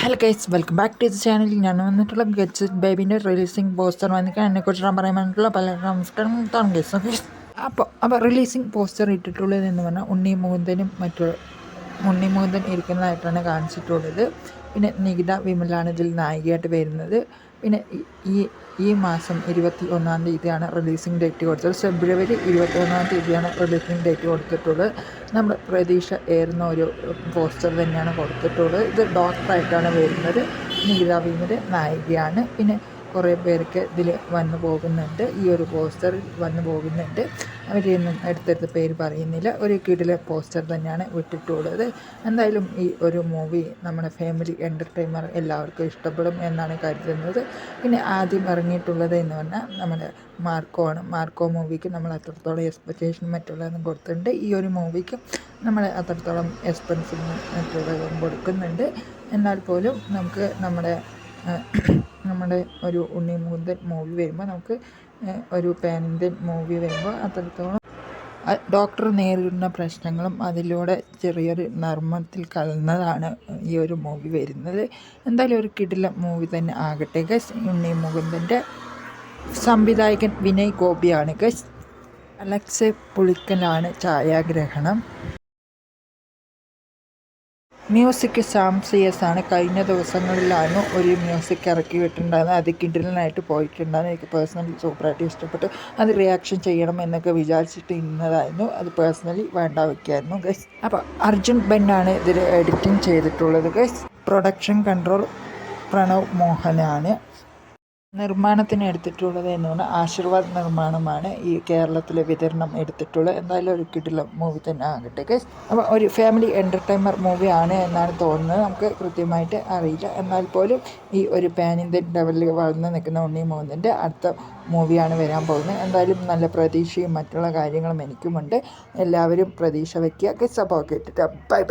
Hello guys, welcome back to the channel. ഞാൻ വന്നിട്ടുള്ള gets ബേബിൻ്റെ releasing poster വന്നിട്ട് എന്നെക്കുറിച്ച് പറയാൻ വേണ്ടിയിട്ടുള്ള പല നമസ്കാരം ഗൈസ്. ഓക്കെ, അപ്പോൾ റിലീസിങ് പോസ്റ്റർ ഇട്ടിട്ടുള്ളതെന്ന് പറഞ്ഞാൽ ഉണ്ണി മുകുന്ദൻ ഇരിക്കുന്നതായിട്ടാണ് കാണിച്ചിട്ടുള്ളത്. പിന്നെ നികിത വിമലാണ് ഇതിൽ നായികയായിട്ട് വരുന്നത്. പിന്നെ ഈ മാസം 21-ാം തീയതിയാണ് റിലീസിങ് ഡേറ്റ് കൊടുത്തത്. ഫെബ്രുവരി 21-ാം തീയതിയാണ് റിലീസിങ് ഡേറ്റ് കൊടുത്തിട്ടുള്ളത്. നമ്മൾ പ്രതീക്ഷ ഏറുന്ന ഒരു പോസ്റ്റർ തന്നെയാണ് കൊടുത്തിട്ടുള്ളത്. ഇത് ഡോക്ടറായിട്ടാണ് വരുന്നത്. നികിത വിമൽ നായികയാണ്. പിന്നെ കുറേ പേർക്ക് ഇതിൽ വന്നു പോകുന്നുണ്ട്, ഈ ഒരു പോസ്റ്ററിൽ വന്നു പോകുന്നുണ്ട്. അവരെയൊന്നും എടുത്തെടുത്ത് പേര് പറയുന്നില്ല. ഒരു കിടില പോസ്റ്റർ തന്നെയാണ് വിട്ടിട്ടുള്ളത്. എന്തായാലും ഈ ഒരു മൂവി നമ്മുടെ ഫാമിലി എൻ്റർടൈനർ എല്ലാവർക്കും ഇഷ്ടപ്പെടും എന്നാണ് കരുതുന്നത്. പിന്നെ ആദ്യം ഇറങ്ങിയിട്ടുള്ളത് എന്ന് പറഞ്ഞാൽ നമ്മുടെ മാർക്കോ മൂവിക്ക് നമ്മൾ അത്രത്തോളം എക്സ്പെക്റ്റേഷനും മറ്റുള്ളതും കൊടുത്തിട്ടുണ്ട്. ഈ ഒരു മൂവിക്ക് നമ്മൾ അത്രത്തോളം എക്സ്പെൻസും മറ്റുള്ളതും കൊടുക്കുന്നുണ്ട്. എന്നാൽ പോലും നമുക്ക് നമ്മുടെ ഒരു ഉണ്ണി മുകുന്ദൻ മൂവി വരുമ്പോൾ, നമുക്ക് ഒരു പാൻ ഇന്ത്യൻ മൂവി വരുമ്പോൾ അത്രത്തോളം ഡോക്ടർ നേരിടുന്ന പ്രശ്നങ്ങളും അതിലൂടെ ചെറിയൊരു നർമ്മത്തിൽ കലർന്നതാണ് ഈ ഒരു മൂവി വരുന്നത്. എന്തായാലും ഒരു കിടിലം മൂവി തന്നെ ആകട്ടെ ഗസ്. ഉണ്ണി മുകുന്ദൻ്റെ സംവിധായകൻ വിനയ് ഗോപിയാണ് ഗസ്. അലക്സ് പുളിക്കലാണ് ഛായാഗ്രഹണം. മ്യൂസിക് സാം CS ആണ്. കഴിഞ്ഞ ദിവസങ്ങളിലാണ് ഒരു മ്യൂസിക് ഇറക്കി വിട്ടിട്ടുണ്ടായിരുന്നത്. അത് കിടിലനായിട്ട് പോയിട്ടുണ്ടായിരുന്നു. എനിക്ക് പേഴ്സണലി സൂപ്പറായിട്ട് ഇഷ്ടപ്പെട്ടു. അത് റിയാക്ഷൻ ചെയ്യണം എന്നൊക്കെ വിചാരിച്ചിട്ട് ഇന്നതായിരുന്നു. അത് പേഴ്സണലി വേണ്ട വയ്ക്കായിരുന്നു ഗൈസ്. അപ്പോൾ അർജുൻ ബെന്നാണ് ഇതിൽ എഡിറ്റിംഗ് ചെയ്തിട്ടുള്ളത് ഗൈസ്. പ്രൊഡക്ഷൻ കൺട്രോൾ പ്രണവ് മോഹനാണ്. നിർമ്മാണത്തിന് എടുത്തിട്ടുള്ളത് എന്ന് പറഞ്ഞാൽ ആശീർവാദ് നിർമ്മാണമാണ് ഈ കേരളത്തിലെ വിതരണം എടുത്തിട്ടുള്ളത്. എന്തായാലും ഒരു കിടിലം മൂവി തന്നെ ആകട്ടെ ഗൈസ്. അപ്പോൾ ഒരു ഫാമിലി എൻ്റർടൈനർ മൂവിയാണ് എന്നാണ് തോന്നുന്നത്. നമുക്ക് കൃത്യമായിട്ട് അറിയില്ല. എന്നാൽ പോലും ഈ ഒരു പാൻ ഇന്ത്യൻ ലെവലിൽ വളർന്ന് നിൽക്കുന്ന ഉണ്ണി മുകുന്ദൻ്റെ അടുത്ത മൂവിയാണ് വരാൻ പോകുന്നത്. എന്തായാലും നല്ല പ്രതീക്ഷയും മറ്റുള്ള കാര്യങ്ങളും എനിക്കുമുണ്ട്. എല്ലാവരും പ്രതീക്ഷ വയ്ക്കുക ഗൈസ്. അപ്പോൾ കേട്ടിട്ട് ബൈ ബൈ.